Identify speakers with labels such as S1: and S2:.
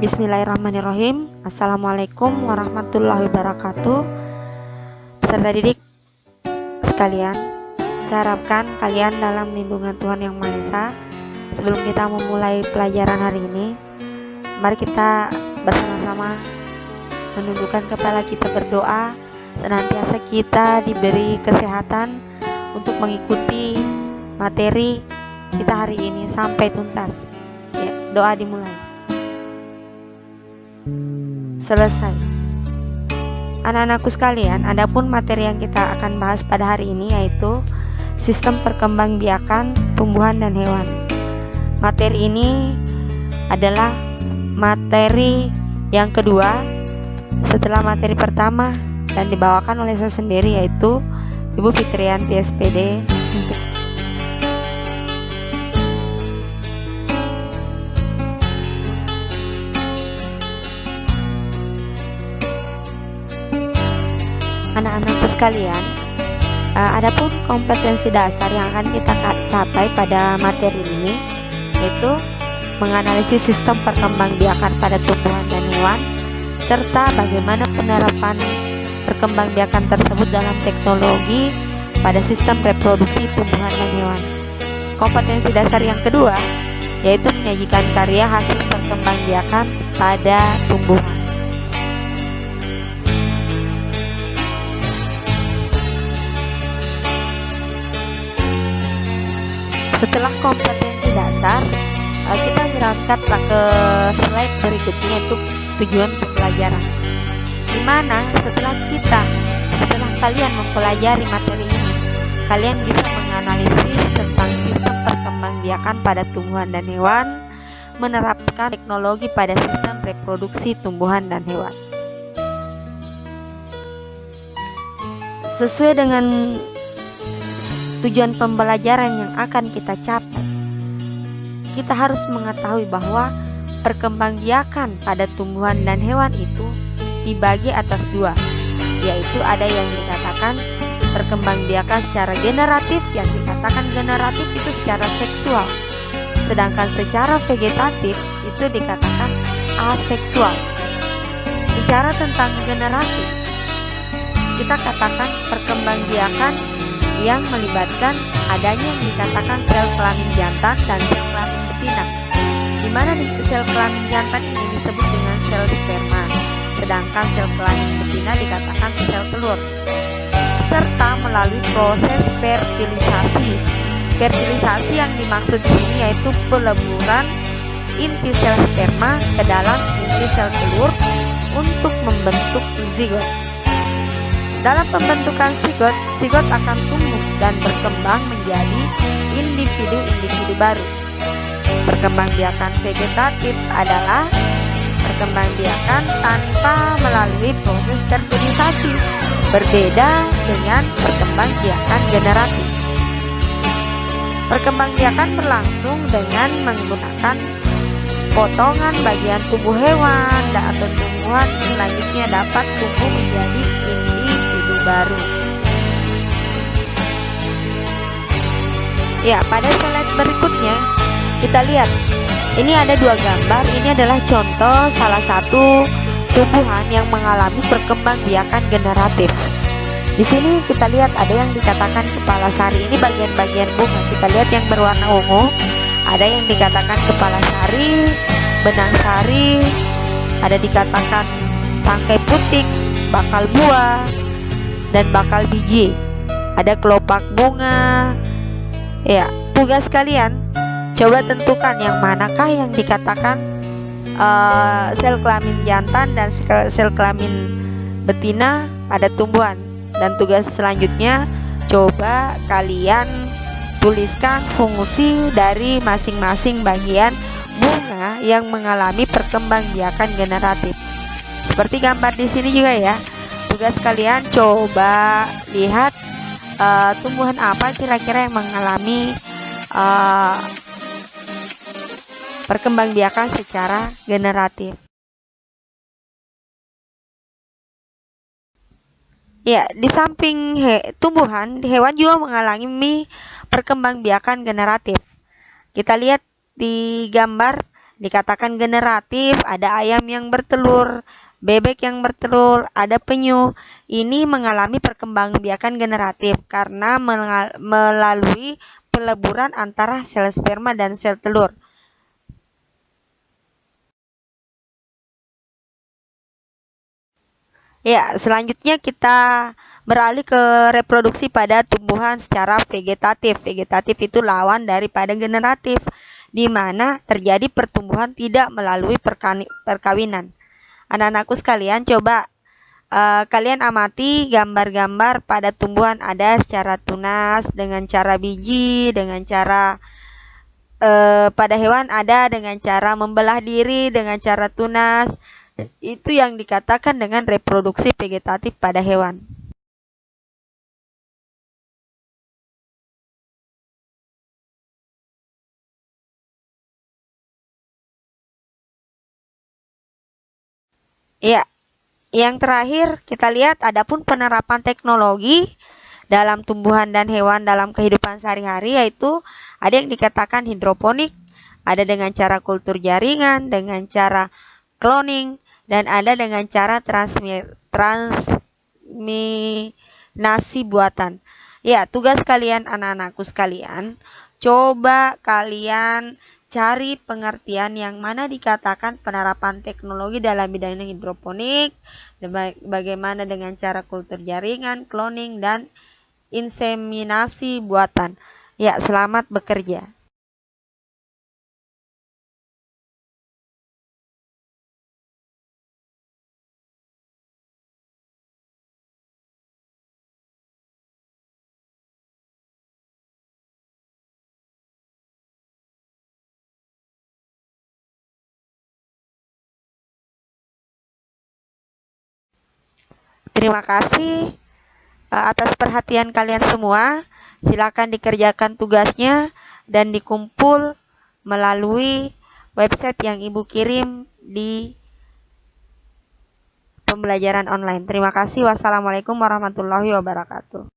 S1: Bismillahirrahmanirrahim. Assalamualaikum warahmatullahi wabarakatuh. Peserta didik sekalian, saya harapkan kalian dalam lindungan Tuhan Yang Maha Esa. Sebelum kita memulai pelajaran hari ini, mari kita bersama-sama menundukkan kepala kita, berdoa senantiasa kita diberi kesehatan untuk mengikuti materi kita hari ini sampai tuntas. Ya, doa dimulai. Selesai. Anak-anakku sekalian, adapun materi yang kita akan bahas pada hari ini yaitu sistem perkembangbiakan tumbuhan dan hewan. Materi ini adalah materi yang kedua setelah materi pertama dan dibawakan oleh saya sendiri, yaitu Ibu Fitriyanti SPD. Anak-anakku sekalian, adapun kompetensi dasar yang akan kita capai pada materi ini yaitu menganalisis sistem perkembangbiakan pada tumbuhan dan hewan serta bagaimana penerapan perkembangbiakan tersebut dalam teknologi pada sistem reproduksi tumbuhan dan hewan. Kompetensi dasar yang kedua yaitu menyajikan karya hasil perkembangbiakan pada tumbuhan. Setelah kompetensi dasar, kita berangkatlah ke slide berikutnya, yaitu tujuan pembelajaran. Dimana setelah kalian mempelajari materi ini, kalian bisa menganalisis tentang sistem perkembangbiakan pada tumbuhan dan hewan, menerapkan teknologi pada sistem reproduksi tumbuhan dan hewan. Sesuai dengan tujuan pembelajaran yang akan kita capai, kita harus mengetahui bahwa perkembangbiakan pada tumbuhan dan hewan itu dibagi atas dua, yaitu ada yang dikatakan perkembangbiakan secara generatif. Yang dikatakan generatif itu secara seksual, sedangkan secara vegetatif itu dikatakan aseksual. Bicara tentang generatif, kita katakan perkembangbiakan yang melibatkan adanya yang dikatakan sel kelamin jantan dan sel kelamin betina, di mana sel kelamin jantan ini disebut dengan sel sperma, sedangkan sel kelamin betina dikatakan sel telur, serta melalui proses fertilisasi. Fertilisasi yang dimaksud di sini yaitu peleburan inti sel sperma ke dalam inti sel telur untuk membentuk zigot. Dalam pembentukan zigot akan tumbuh dan berkembang menjadi individu-individu baru. Perkembangbiakan vegetatif adalah perkembangbiakan tanpa melalui proses fertilisasi, berbeda dengan perkembangbiakan generatif. Perkembangbiakan berlangsung dengan menggunakan potongan bagian tubuh hewan atau tumbuhan yang selanjutnya dapat tumbuh menjadi individu baru. Ya, pada slide berikutnya kita lihat. Ini ada dua gambar. Ini adalah contoh salah satu tumbuhan yang mengalami perkembangbiakan generatif. Di sini kita lihat ada yang dikatakan kepala sari. Ini bagian-bagian bunga. Kita lihat yang berwarna ungu. Ada yang dikatakan kepala sari, benang sari, ada dikatakan tangkai putik, bakal buah, dan bakal biji. Ada kelopak bunga. Ya, tugas kalian coba tentukan yang manakah yang dikatakan sel kelamin jantan dan sel kelamin betina pada tumbuhan. Dan tugas selanjutnya coba kalian tuliskan fungsi dari masing-masing bagian bunga yang mengalami perkembangbiakan generatif. Seperti gambar di sini juga ya. Tugas kalian coba lihat tumbuhan apa kira-kira yang mengalami perkembangbiakan secara generatif. Ya, di samping tumbuhan, hewan juga mengalami perkembangbiakan generatif. Kita lihat di gambar dikatakan generatif, ada ayam yang bertelur, bebek yang bertelur, ada penyu. Ini mengalami perkembangbiakan generatif karena melalui peleburan antara sel sperma dan sel telur. Ya, selanjutnya kita beralih ke reproduksi pada tumbuhan secara vegetatif. Vegetatif itu lawan daripada generatif, di mana terjadi pertumbuhan tidak melalui perkawinan. Anak-anakku sekalian, coba kalian amati gambar-gambar pada tumbuhan ada secara tunas, dengan cara biji, dengan cara pada hewan ada dengan cara membelah diri, dengan cara tunas. Itu yang dikatakan dengan reproduksi vegetatif pada hewan. Ya, yang terakhir kita lihat adapun penerapan teknologi dalam tumbuhan dan hewan dalam kehidupan sehari-hari, yaitu ada yang dikatakan hidroponik, ada dengan cara kultur jaringan, dengan cara cloning, dan ada dengan cara transminasi buatan. Ya, tugas kalian anak-anakku sekalian, coba kalian cari pengertian yang mana dikatakan penerapan teknologi dalam bidang hidroponik, bagaimana dengan cara kultur jaringan, cloning, dan inseminasi buatan. Ya, selamat bekerja. Terima kasih atas perhatian kalian semua. Silakan dikerjakan tugasnya dan dikumpul melalui website yang Ibu kirim di pembelajaran online. Terima kasih. Wassalamualaikum warahmatullahi wabarakatuh.